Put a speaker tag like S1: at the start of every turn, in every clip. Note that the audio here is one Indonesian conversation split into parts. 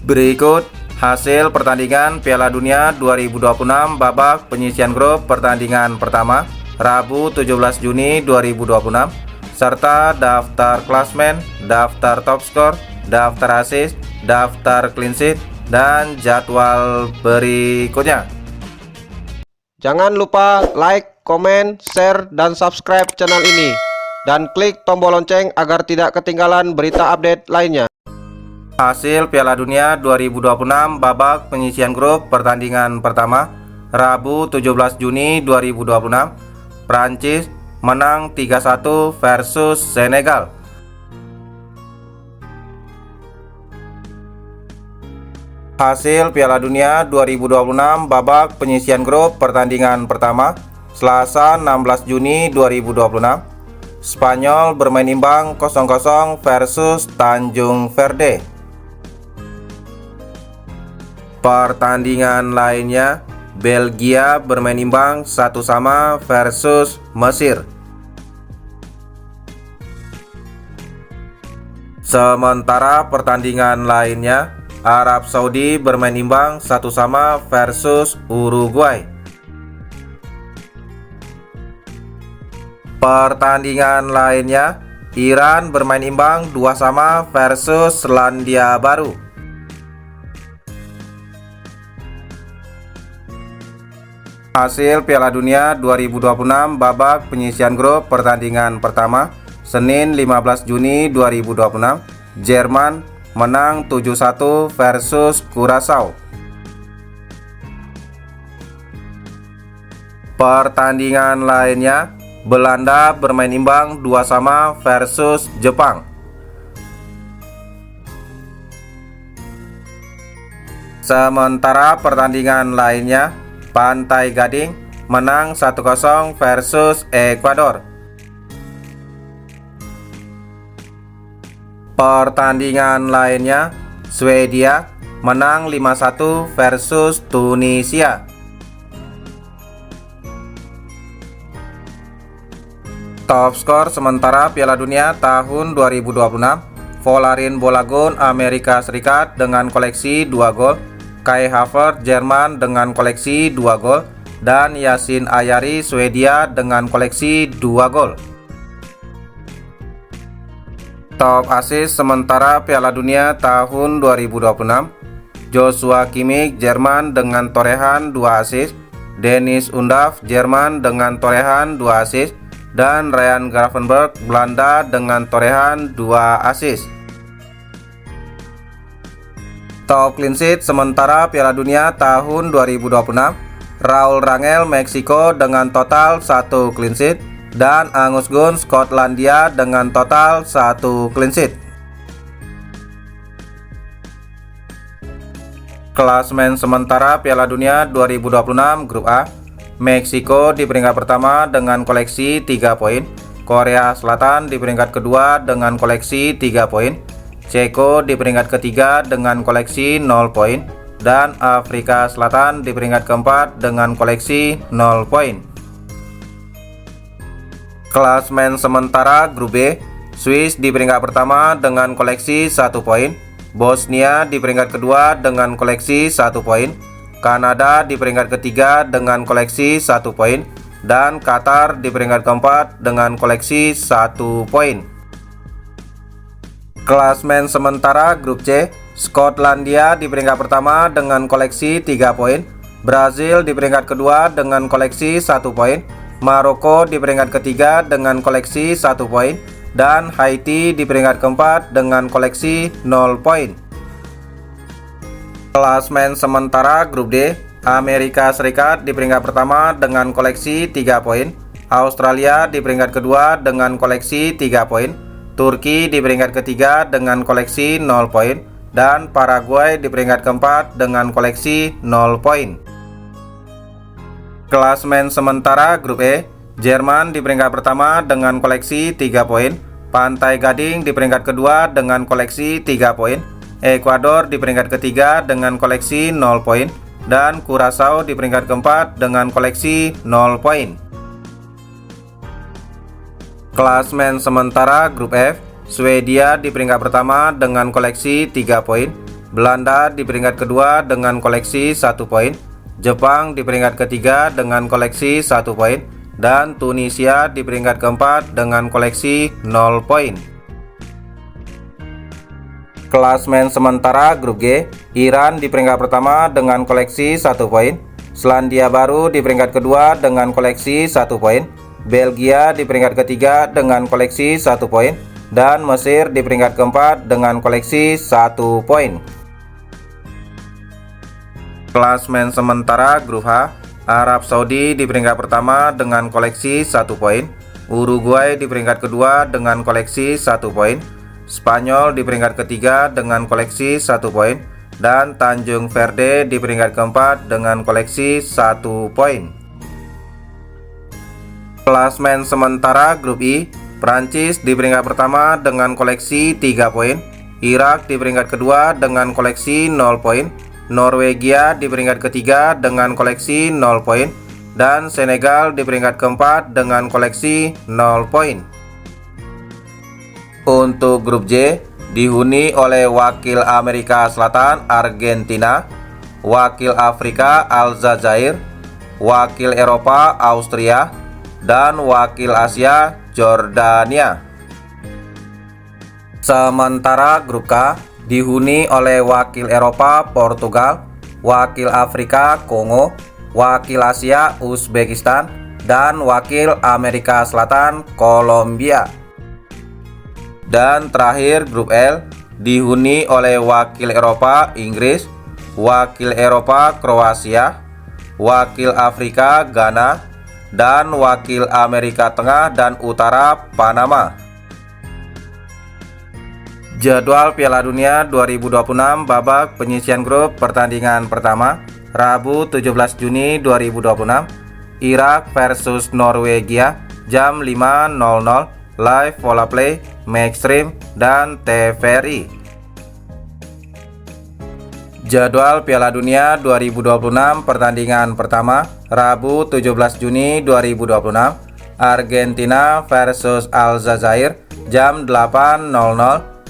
S1: Berikut hasil pertandingan Piala Dunia 2026 babak penyisian grup pertandingan pertama Rabu 17 Juni 2026 serta daftar klasmen, daftar top skor, daftar assist, daftar clean sheet, dan jadwal berikutnya.
S2: Jangan lupa like, komen, share, dan subscribe channel ini dan klik tombol lonceng agar tidak ketinggalan berita update lainnya.
S1: Hasil Piala Dunia 2026 babak penyisian grup pertandingan pertama Rabu 17 Juni 2026. Prancis menang 3-1 versus Senegal. Hasil Piala Dunia 2026 babak penyisian grup pertandingan pertama Selasa 16 Juni 2026. Spanyol bermain imbang 0-0 versus Tanjung Verde. Pertandingan lainnya, Belgia bermain imbang 1-1 versus Mesir. Sementara pertandingan lainnya, Arab Saudi bermain imbang 1-1 versus Uruguay. Pertandingan lainnya, Iran bermain imbang 2-2 versus Selandia Baru. Hasil Piala Dunia 2026 babak penyisian grup pertandingan pertama Senin 15 Juni 2026. Jerman menang 7-1 versus Curaçao. Pertandingan lainnya, Belanda bermain imbang 2-2 versus Jepang. Sementara pertandingan lainnya, Pantai Gading menang 1-0 versus Ekuador. Pertandingan lainnya, Swedia menang 5-1 versus Tunisia. Top skor sementara Piala Dunia tahun 2026, Volarin Bolagun Amerika Serikat dengan koleksi 2 gol, Kai Havertz Jerman dengan koleksi 2 gol, dan Yasin Ayari Swedia dengan koleksi 2 gol. Top assist sementara Piala Dunia tahun 2026, Joshua Kimmich Jerman dengan torehan 2 assist, Dennis Undav Jerman dengan torehan 2 assist, dan Ryan Gravenberch Belanda dengan torehan 2 assist. Top clean sheet sementara Piala Dunia tahun 2026, Raul Rangel Meksiko dengan total 1 clean sheet, dan Angus Gunn Skotlandia dengan total 1 clean sheet. Klasmen sementara Piala Dunia 2026 Grup A, Meksiko di peringkat pertama dengan koleksi 3 poin, Korea Selatan di peringkat kedua dengan koleksi 3 poin, Ceko di peringkat ketiga dengan koleksi 0 poin, dan Afrika Selatan di peringkat keempat dengan koleksi 0 poin. Klasmen sementara Grup B, Swiss di peringkat pertama dengan koleksi 1 poin, Bosnia di peringkat kedua dengan koleksi 1 poin, Kanada di peringkat ketiga dengan koleksi 1 poin, dan Qatar di peringkat keempat dengan koleksi 1 poin. Klasmen sementara Grup C, Skotlandia di peringkat pertama dengan koleksi 3 poin, Brazil di peringkat kedua dengan koleksi 1 poin, Maroko di peringkat ketiga dengan koleksi 1 poin, dan Haiti di peringkat keempat dengan koleksi 0 poin. Klasmen sementara Grup D, Amerika Serikat di peringkat pertama dengan koleksi 3 poin, Australia di peringkat kedua dengan koleksi 3 poin, Turki di peringkat ketiga dengan koleksi 0 poin, dan Paraguay di peringkat keempat dengan koleksi 0 poin. Klasmen sementara Grup E, Jerman di peringkat pertama dengan koleksi 3 poin, Pantai Gading di peringkat kedua dengan koleksi 3 poin, Ekuador di peringkat ketiga dengan koleksi 0 poin, dan Curaçao di peringkat keempat dengan koleksi 0 poin. Klasmen sementara Grup F, Swedia di peringkat pertama dengan koleksi 3 poin, Belanda di peringkat kedua dengan koleksi 1 poin, Jepang di peringkat ketiga dengan koleksi 1 poin, dan Tunisia di peringkat keempat dengan koleksi 0 poin. Klasmen sementara grup G, Iran di peringkat pertama dengan koleksi 1 poin, Selandia Baru di peringkat kedua dengan koleksi 1 poin, Belgia di peringkat ketiga dengan koleksi 1 poin, dan Mesir di peringkat keempat dengan koleksi 1 poin. Klasmen sementara grup H, Arab Saudi di peringkat pertama dengan koleksi 1 poin, Uruguay di peringkat kedua dengan koleksi 1 poin, Spanyol di peringkat ketiga dengan koleksi 1 poin, dan Tanjung Verde di peringkat keempat dengan koleksi 1 poin. Klasmen sementara grup I, Prancis di peringkat pertama dengan koleksi 3 poin, Irak di peringkat kedua dengan koleksi 0 poin, Norwegia di peringkat ketiga dengan koleksi 0 poin, dan Senegal di peringkat keempat dengan koleksi 0 poin. Untuk grup J, dihuni oleh wakil Amerika Selatan Argentina, wakil Afrika Aljazair, wakil Eropa Austria, dan wakil Asia Jordania. Sementara grup K dihuni oleh wakil Eropa Portugal, wakil Afrika Kongo, wakil Asia Uzbekistan, dan wakil Amerika Selatan Kolombia. Dan terakhir grup L dihuni oleh wakil Eropa Inggris, wakil Eropa Kroasia, wakil Afrika Ghana, dan wakil Amerika Tengah dan Utara Panama. Jadwal Piala Dunia 2026 babak penyisian grup pertandingan pertama, Rabu 17 Juni 2026, Irak versus Norwegia jam 5.00, live Bola Play, Maxstream, dan TVRI. Jadwal Piala Dunia 2026 pertandingan pertama, Rabu 17 Juni 2026, Argentina versus Aljazair jam 8.00,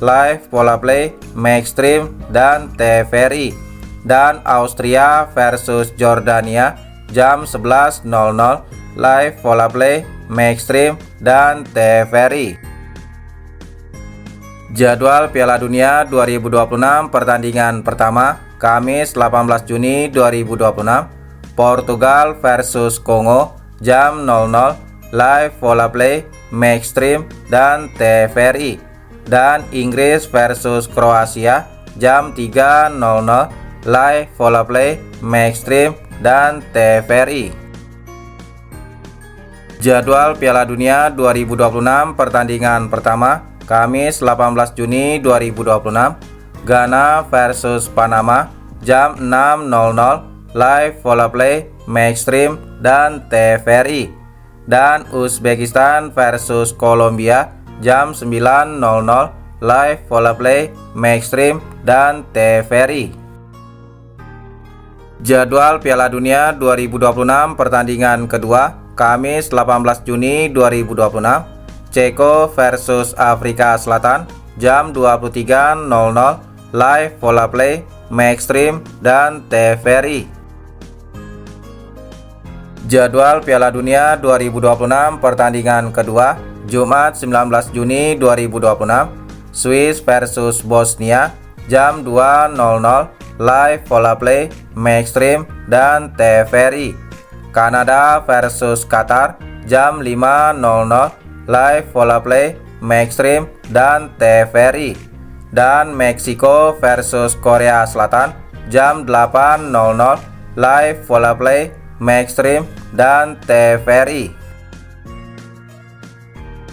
S1: live Bola Play, Maxstream, dan TVRI. Dan Austria versus Jordania jam 11.00, live Bola Play, Maxstream, dan TVRI. Jadwal Piala Dunia 2026 pertandingan pertama, Kamis 18 Juni 2026, Portugal versus Kongo jam 00, live Bola Play, Maxstream, dan TVRI. Dan Inggris versus Kroasia jam 3.00, live Bola Play, Maxstream, dan TVRI. Jadwal Piala Dunia 2026 pertandingan pertama, Kamis 18 Juni 2026, Ghana versus Panama jam 6.00, live Bola Play, Maxstream, dan TVRI. Dan Uzbekistan versus Kolombia jam 9.00, live Bola Play, Maxstream, dan TVRI. Jadwal Piala Dunia 2026 pertandingan kedua, Kamis 18 Juni 2026, Ceko versus Afrika Selatan jam 23.00, live Bola Play, Maxstream, dan TVRI. Jadwal Piala Dunia 2026 pertandingan kedua, Jumat 19 Juni 2026, Swiss versus Bosnia jam 2.00, live Bola Play, Maxstream, dan TVRI. Kanada versus Qatar jam 5.00, live Bola Play, Maxstream, dan TVRI. Dan Meksiko versus Korea Selatan jam 8.00, live Bola Play, Maxstream, dan TVRI.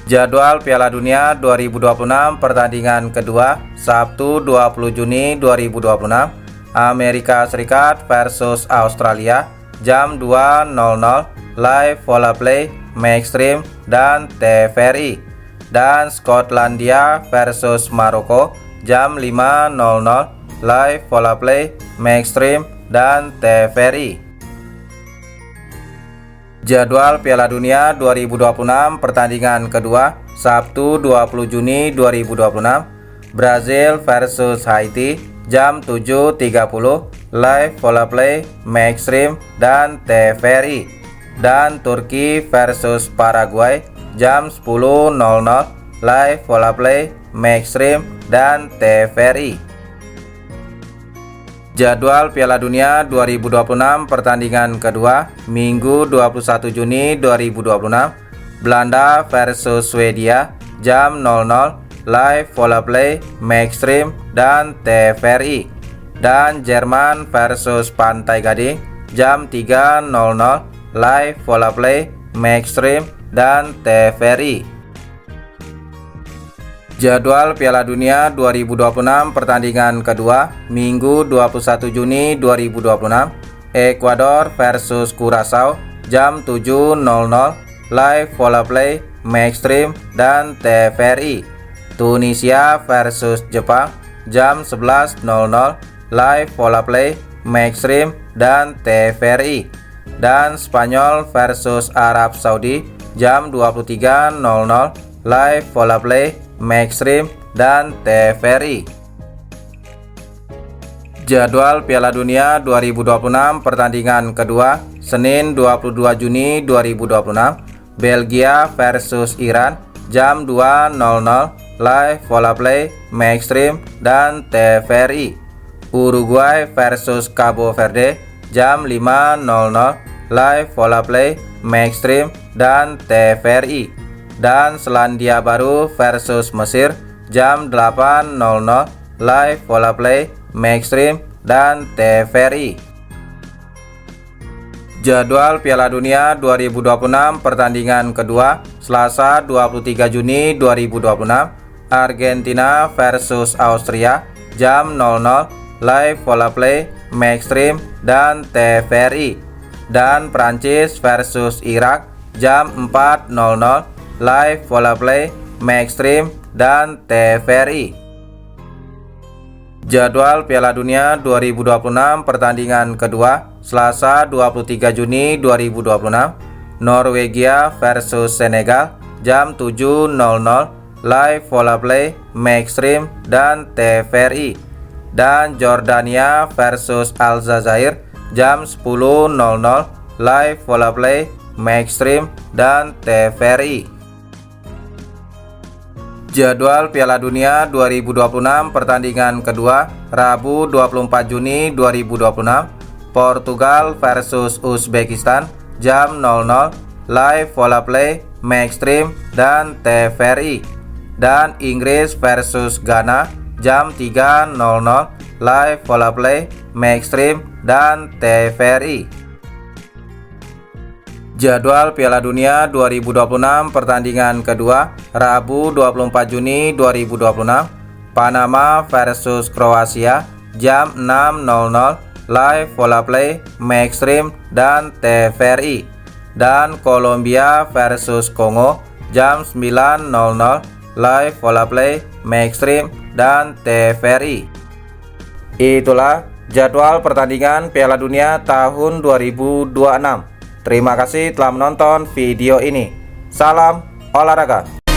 S1: Jadwal Piala Dunia 2026 pertandingan kedua, Sabtu 20 Juni 2026, Amerika Serikat versus Australia jam 2.00, live Bola Play, Maxstream, dan TVRI. Dan Skotlandia versus Maroko jam 5.00, live Bola Play, Maxstream, dan TVRI. Jadwal Piala Dunia 2026 pertandingan kedua, Sabtu 20 Juni 2026, Brazil versus Haiti jam 7.30 live bola play Maxstream dan TVRI. Dan Turki versus Paraguay jam 10.00 live bola play Maxstream dan TVRI. Jadwal Piala Dunia 2026 pertandingan kedua Minggu 21 Juni 2026. Belanda versus Swedia jam 00 live bola play Maxstream dan TVRI. Dan Jerman versus Pantai Gading jam 3.00 live bola play Maxstream dan TVRI. Jadwal Piala Dunia 2026 pertandingan kedua Minggu 21 Juni 2026. Ekuador versus Curaçao jam 7.00 live bola play Maxstream dan TVRI. Tunisia versus Jepang jam 11.00 live bola play Maxstream dan TVRI. Dan Spanyol versus Arab Saudi jam 23.00 live bola play Maxstream dan TVRI. Jadwal Piala Dunia 2026 pertandingan kedua Senin 22 Juni 2026. Belgia versus Iran jam 2.00 live bola play Maxstream dan TVRI. Uruguay versus Cabo Verde jam 5.00 live bola play Maxstream dan TVRI. Dan Selandia Baru versus Mesir jam 8.00 live bola play Maxstream dan TVRI. Jadwal Piala Dunia 2026 pertandingan kedua Selasa 23 Juni 2026. Argentina versus Austria jam 00 live bola play Maxstream dan TVRI. Dan Prancis versus Irak jam 4.00 live bola play Maxstream dan TVRI. Jadwal Piala Dunia 2026 pertandingan kedua Selasa 23 Juni 2026. Norwegia versus Senegal jam 7.00 live bola play Maxstream dan TVRI. Dan Jordania versus Aljazair jam 10.00 live bola play Maxstream dan TVRI. Jadwal Piala Dunia 2026 pertandingan kedua Rabu 24 Juni 2026. Portugal versus Uzbekistan jam 00 live bola play Maxstream dan TVRI. Dan Inggris versus Ghana jam 3.00 live bola play Maxstream dan TVRI. Jadwal Piala Dunia 2026 pertandingan kedua Rabu 24 Juni 2026. Panama versus Kroasia jam 6.00 live bola play Maxstream dan TVRI. Dan Kolombia versus Kongo jam 9.00 live bola play Maxstream dan TVRI. Itulah jadwal pertandingan Piala Dunia tahun 2026. Terima kasih telah menonton video ini. Salam olahraga.